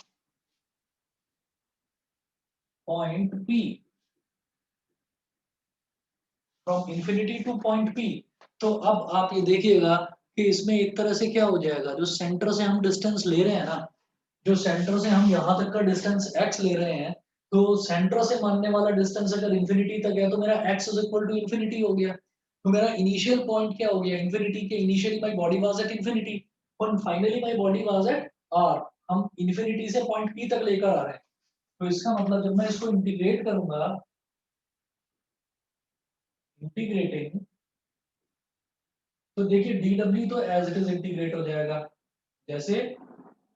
point P, from infinity to point P। तो अब आप ये देखिएगा कि इसमें एक तरह से क्या हो जाएगा, जो सेंटर से हम डिस्टेंस ले रहे हैं ना, जो सेंटर से हम यहाँ तक का डिस्टेंस x ले रहे हैं, तो सेंटर से मानने वाला डिस्टेंस अगर इन्फिनिटी तक है तो मेरा x is equal to infinity हो गया। तो मेरा इनिशियल पॉइंट क्या हो गया इन्फिनिटी के, initially my body was at infinity और finally my body was at R. हम इन्फिनिटी से पॉइंट पी तक लेकर आ रहे हैं, तो इसका मतलब जब मैं इसको इंटीग्रेट करूंगा, इंटीग्रेटिंग, तो देखिए dw तो एज इट इज इंटीग्रेट हो जाएगा, जैसे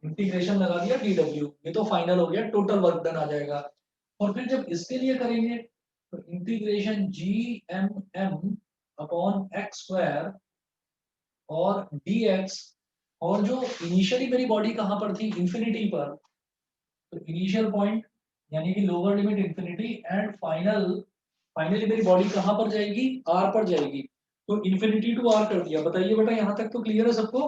इंटीग्रेशन लगा दिया dw, ये तो फाइनल हो गया, टोटल वर्क डन आ जाएगा। और फिर जब इसके लिए करेंगे तो integration gmm upon x square और dx, और जो इनिशियली मेरी बॉडी कहाँ पर थी इन्फिनिटी पर, तो इनिशियल पॉइंट यानी कि lower limit infinity and finally मेरी बॉडी कहाँ पर जाएगी, आर पर जाएगी। तो इन्फिनिटी टू आर कर दिया। बताइए बेटा यहाँ तक तो क्लियर है सबको?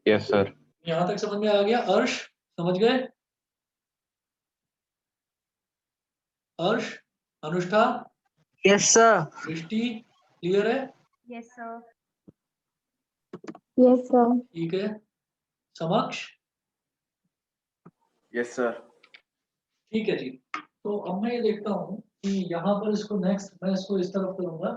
Yes, sir. यहाँ तक समझ में आ गया? अर्श समझ गए? अर्श, अनुष्ठा, यस सर। दृष्टि क्लियर है? Yes, sir. Yes, sir. ठीक है। समक्ष Yes, sir. ठीक है जी। तो अब मैं ये देखता हूँ कि यहाँ पर इसको नेक्स्ट मैं इसको इस तरफ करूंगा,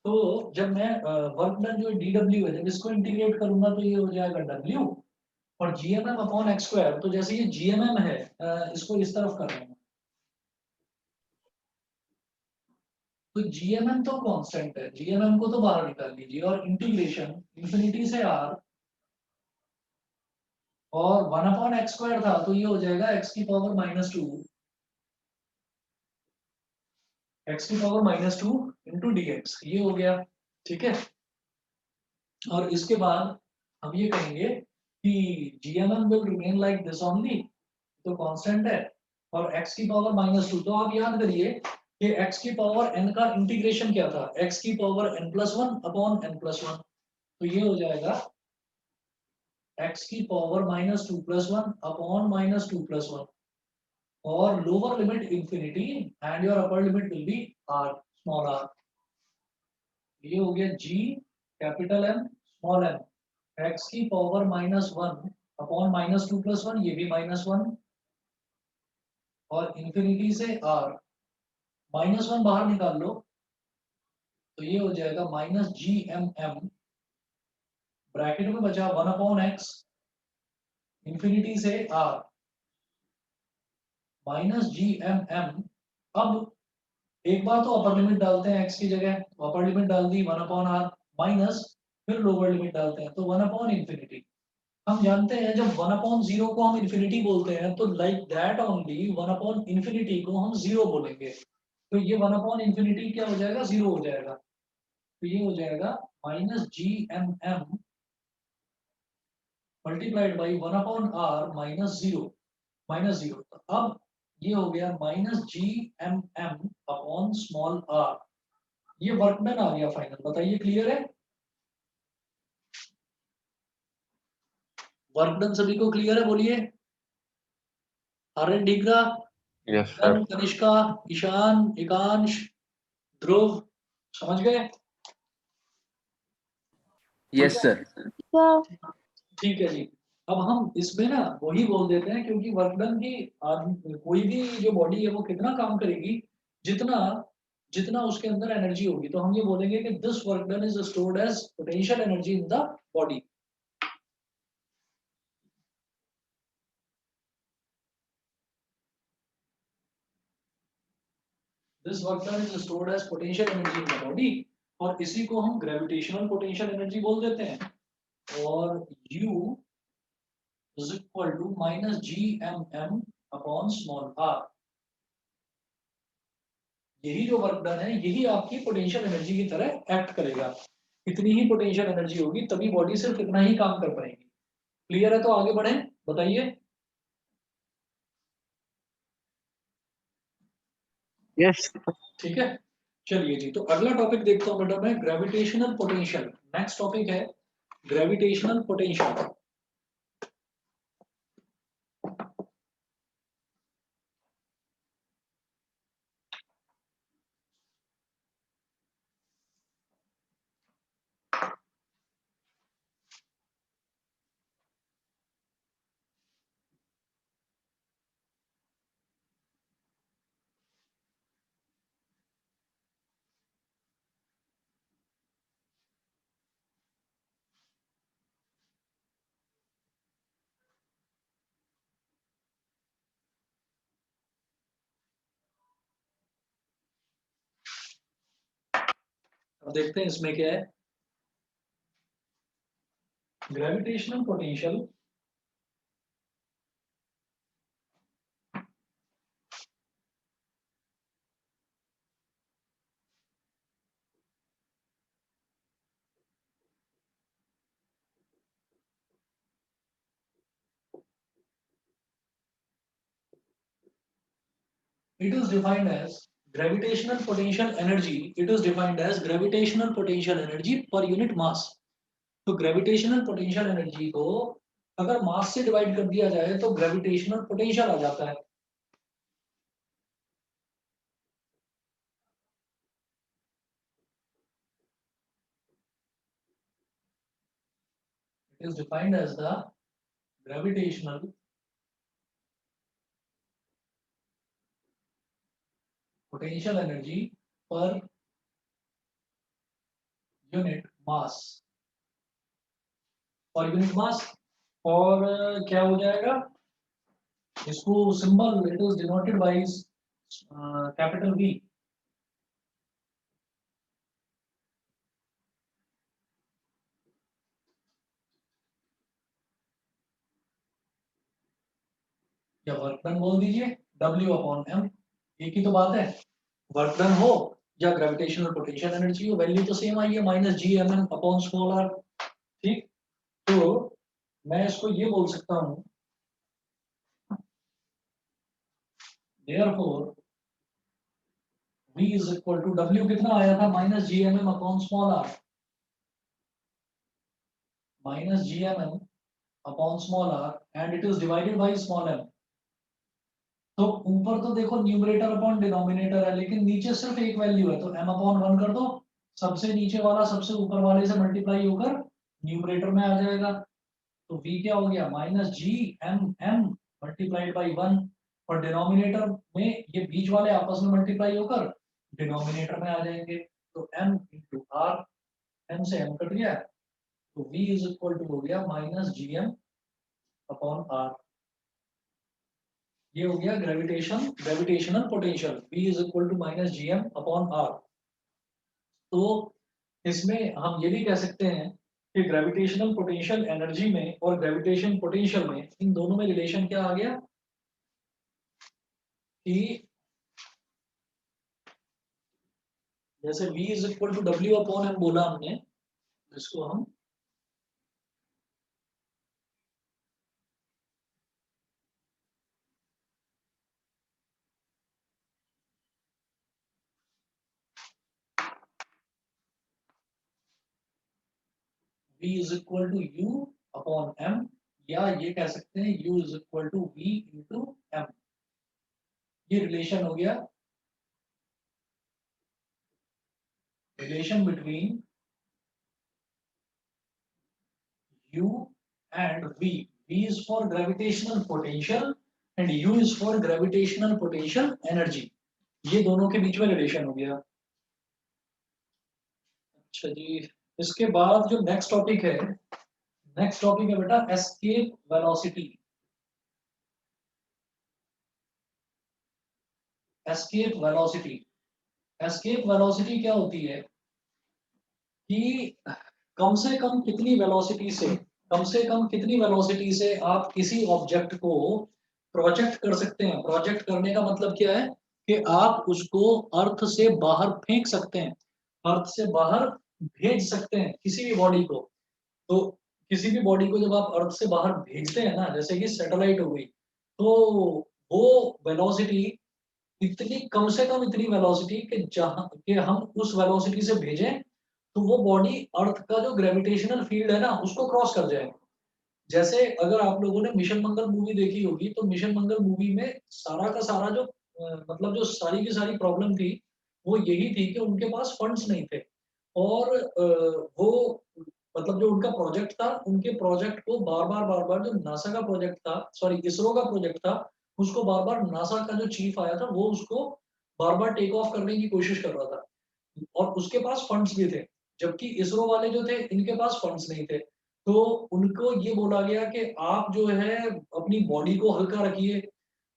तो जब मैं वर्क डन जो dw है, जब इसको इंटीग्रेट करूंगा तो ये हो जाएगा w और gmm अपॉन एक्स स्क्वायर। तो जैसे ये gmm है, इसको इस तरफ कर रहे हैं, तो gmm तो कांस्टेंट है, gmm को तो बाहर निकाल लीजिए और इंटीग्रेशन इन्फिनिटी से r और 1 अपॉन एक्स स्क्वायर था, तो ये हो जाएगा x की पावर -2, x की पावर -2 इंटू dx, ये हो गया। ठीक है। और इसके बाद हम ये कहेंगे कि gmm will remain like this only, तो कांस्टेंट है, और x की पावर -2। तो आप याद करिए कि x की पावर n का इंटीग्रेशन क्या था, x की पावर n+1 अपॉन n+1, तो ये हो जाएगा x की पावर -2+1 अपॉन -2+1, और lower limit infinity and your upper limit will be r, small r। ये हो गया g capital M small m, x की पावर -1 अपॉन -2+1, ये भी -1, और इंफिनिटी से r, -1 बाहर निकाल लो तो ये हो जाएगा -gmm, ब्रैकेट में बचा 1 अपॉन x, इंफिनिटी से r, -gmm। अब एक बार तो अपर लिमिट डालते हैं x की जगह, तो अपर लिमिट डाल दी 1 अपॉन r, माइनस फिर लोअर लिमिट डालते हैं तो 1 अपॉन इंफिनिटी। हम जानते हैं जब 1 अपॉन 0 को हम इंफिनिटी बोलते हैं तो like that only 1 upon infinity को हम 0 बोलेंगे, तो ये 1 अपॉन इंफिनिटी क्या हो जाएगा, 0 हो जाएगा। तो ये हो जाएगा -gmm multiplied by 1 upon r -0। तो अब ये हो गया -gmm अपॉन स्मॉल r, ये वर्क डन आ गया फाइनल। बताइए क्लियर है? वर्क डन सभी को क्लियर है? बोलिए। Aryan Dhingra, Yes, sir. कनिष्का, ईशान, एकांश, ध्रुव, समझ गए? Yes, sir. Sir. ठीक है जी। अब हम इसमें ना वही बोल देते हैं, क्योंकि वर्क डन की कोई भी जो बॉडी है वो कितना काम करेगी, जितना जितना उसके अंदर एनर्जी होगी। तो हम ये बोलेंगे कि this work done is stored as potential energy in the body. This work done is stored as potential energy in the body, और इसी को हम ग्रेविटेशनल पोटेंशियल एनर्जी बोल देते हैं। और U is equal to -gmm upon small r। यही जो वर्क डन है यही आपकी पोटेंशियल एनर्जी की तरह एक्ट करेगा। इतनी ही पोटेंशियल एनर्जी होगी तभी बॉडी सिर्फ इतना ही काम कर पाएगी। क्लियर है? तो आगे बढ़े, बताइए। यस। ठीक है, चलिए जी। तो अगला टॉपिक देखता हूं बेटा मैं, ग्रेविटेशनल पोटेंशियल। नेक्स्ट टॉपिक है ग्रेविटेशनल पोटेंशियल। अब देखते हैं इसमें क्या है। Gravitational potential it is defined as gravitational potential energy. It is defined as gravitational potential energy per unit mass. तो ग्रेविटेशनल पोटेंशियल एनर्जी को अगर मास से डिवाइड कर दिया जाए तो ग्रेविटेशनल पोटेंशियल आ जाता है। It is defined as the gravitational potential energy per unit mass, पर यूनिट मास। और क्या हो जाएगा, इसको symbol it is denoted by capital V. या वर्क डन बोल दीजिए, W अपॉन M, एक ही तो बात है। वर्क डन हो या ग्रेविटेशनल पोटेंशियल एनर्जी हो, वैल्यू तो सेम आई है, minus G M M upon small R. ठीक, तो मैं इसको ये बोल सकता हूँ, therefore V is equal to W कितना आया था, minus G M M upon small R, minus G M M upon small R and it is divided by small M. तो ऊपर तो देखो न्यूमरेटर अपॉन डिनोमिनेटर है, लेकिन नीचे सिर्फ एक वैल्यू है, तो m अपॉन 1 कर दो, सबसे नीचे वाला सबसे ऊपर वाले से मल्टीप्लाई होकर न्यूमरेटर में आ जाएगा। तो v क्या हो गया, minus G M M multiplied by 1, और डिनोमिनेटर में ये बीच वाले आपस में मल्टीप्लाई होकर डिनोमिनेटर में आ जाएंगे। तो m इंटू आर, m से m कट गया, तो v इज इक्वल टू हो गया minus G M upon R. ये हो गया gravitational potential, V is equal to minus G M upon R. तो इसमें हम ये भी कह सकते हैं कि ग्रेविटेशनल पोटेंशियल एनर्जी में और ग्रेविटेशन पोटेंशियल में, इन दोनों में रिलेशन क्या आ गया कि जैसे V is equal to W upon M बोला हमने, इसको हम V is equal to U upon M, या ये कह सकते हैं U is equal to V into M। ये रिलेशन हो गया, relation between U and V. V is for gravitational potential and U is for gravitational potential energy. ये दोनों के बीच में रिलेशन हो गया। अच्छा जी, इसके बाद जो नेक्स्ट टॉपिक है, नेक्स्ट टॉपिक है बेटा escape velocity. Escape velocity, escape velocity क्या होती है कि कम से कम कितनी वेलोसिटी से, कम से कम कितनी वेलोसिटी से आप किसी ऑब्जेक्ट को प्रोजेक्ट कर सकते हैं। प्रोजेक्ट करने का मतलब क्या है कि आप उसको अर्थ से बाहर फेंक सकते हैं, अर्थ से बाहर भेज सकते हैं किसी भी बॉडी को। तो किसी भी बॉडी को जब आप अर्थ से बाहर भेजते हैं ना, जैसे कि सैटेलाइट हो गई, तो वो वेलोसिटी इतनी, कम से कम इतनी वेलोसिटी कि जहां कि हम उस वेलोसिटी से भेजें तो वो बॉडी अर्थ का जो ग्रेविटेशनल फील्ड है ना उसको क्रॉस कर जाए। जैसे अगर आप लोगों ने मिशन मंगल मूवी देखी होगी, तो मिशन मंगल मूवी में सारा का सारा जो मतलब जो सारी की सारी प्रॉब्लम थी वो यही थी कि उनके पास फंड्स नहीं थे, और वो मतलब जो उनका प्रोजेक्ट था, उनके प्रोजेक्ट को बार बार जो नासा का प्रोजेक्ट था, सॉरी इसरो का प्रोजेक्ट था, उसको बार बार नासा का जो चीफ आया था वो उसको बार बार टेक ऑफ करने की कोशिश कर रहा था, और उसके पास फंड्स भी थे, जबकि इसरो वाले जो थे इनके पास फंड्स नहीं थे। तो उनको ये बोला गया कि आप जो है अपनी बॉडी को हल्का रखिए,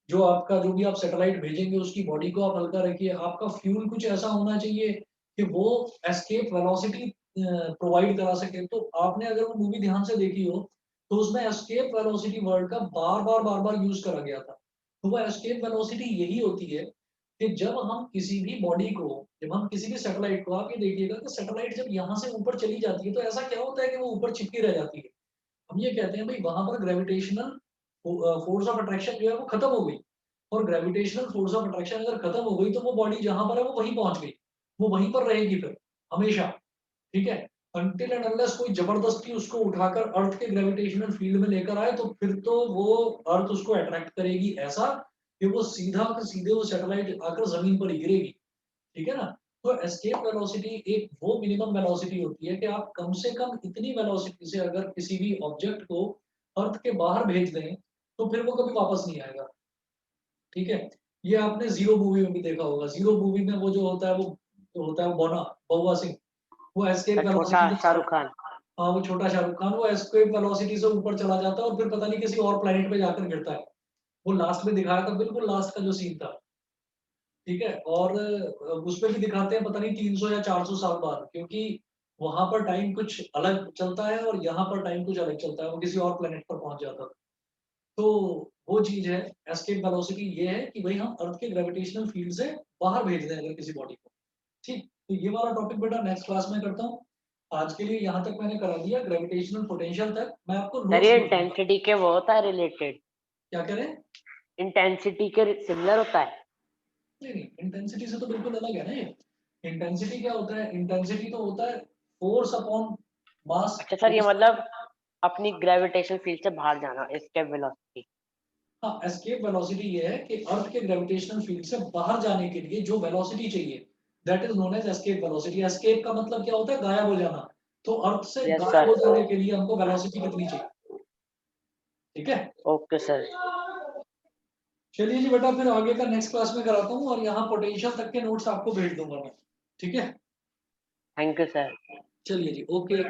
जो आपका जो भी आप सैटेलाइट भेजेंगे उसकी बॉडी को आप हल्का रखिए, आपका फ्यूल कुछ ऐसा होना चाहिए कि वो एस्केप वेलोसिटी प्रोवाइड करा सके। तो आपने अगर वो मूवी ध्यान से देखी हो तो उसमें एस्केप वेलोसिटी वर्ड का बार-बार यूज़ करा गया था। तो वो एस्केप वेलोसिटी यही होती है कि जब हम किसी भी बॉडी को, जब हम किसी भी सैटेलाइट को, आप ये देखिएगा कि सैटेलाइट जब यहाँ से ऊपर चली जाती है तो ऐसा क्या होता है कि वो ऊपर चिपकी रह जाती है। हम ये कहते हैं भाई वहाँ पर ग्रेविटेशनल फोर्स ऑफ अट्रैक्शन जो है वो खत्म हो गई, और ग्रेविटेशनल फोर्स ऑफ अट्रैक्शन अगर खत्म हो गई तो वो बॉडी जहाँ पर है वो वहीं पहुँच गई, वो वहीं पर रहेगी फिर हमेशा, ठीक है? अनटिल एंड अनलेस कोई जबरदस्ती उसको उठाकर अर्थ के ग्रेविटेशनल फील्ड में लेकर आए तो फिर तो वो अर्थ उसको अट्रैक्ट करेगी ऐसा कि वो सीधा का सीधे वो सैटेलाइट आकर जमीन पर ही गिरेगी, ठीक है ना? तो एस्केप वेलोसिटी एक वो मिनिमम वेलोसिटी होती है कि आप कम से कम इतनी वेलोसिटी से अगर किसी भी ऑब्जेक्ट को अर्थ के बाहर भेज दें तो फिर वो कभी वापस नहीं आएगा, ठीक है? ये आपने ज़ीरो मूवी में भी देखा होगा। ज़ीरो मूवी में वो जो होता है वो होता है बौना, बउआ सिंह, वो एस्केप छोटा वेलोसिटी से, शाहरुख खान। हाँ, वो छोटा शाहरुख खान, वो एस्केप वेलोसिटी से ऊपर चला जाता है और फिर पता नहीं किसी और प्लैनेट पे जाकर गिरता है। वो लास्ट में दिखाया था, बिल्कुल लास्ट का जो सीन था, ठीक है? और उसमें भी दिखाते हैं पता नहीं 300 या 400 साल बाद, क्योंकि वहाँ पर टाइम कुछ अलग चलता है और यहाँ पर टाइम कुछ अलग चलता है, वो किसी और प्लैनेट पर पहुँच जाता है। तो वो चीज़ है, एस्केप वेलोसिटी ये है कि भई हम अर्थ के ग्रेविटेशनल फील्ड से बाहर भेज दें अगर किसी बॉडी को, ठीक? तो ये वाला टॉपिक बेटा नेक्स्ट क्लास में करता हूँ। आज के लिए यहाँ तक मैंने करा दिया, ग्रेविटेशनल पोटेंशियल तक। मैं आपको सर नोट्स ये भेज दूँगा। इंटेंसिटी के वो होता है रिलेटेड, क्या कह रहे हैं? इंटेंसिटी के सिमिलर होता है। नहीं, इंटेंसिटी से तो बिल्कुल अलग है ना ये। इंटेंसिटी क्या होता है? इंटेंसिटी तो होता है फोर्स अपॉन मास। अच्छा सर, ये मतलब अपनी ग्रेविटेशन फील्ड से बाहर जाना, एस्केप वेलोसिटी। हाँ, एस्केप वेलोसिटी ये है कि अर्थ के ग्रेविटेशनल फील्ड से बाहर जाने के लिए जो वेलोसिटी चाहिए, that is known as escape velocity. Escape का मतलब क्या होता है? गायब हो जाना। तो अर्थ से यस गायब सर। हो जाने के लिए हमको वेलोसिटी कितनी चाहिए, ठीक है? Okay sir. चलिए जी बेटा, फिर आगे का नेक्स्ट क्लास में कराता हूँ और यहाँ पोटेंशियल तक के नोट्स आपको भेज दूंगा मैं, ठीक है? Thank you sir. चलिए जी, ओके।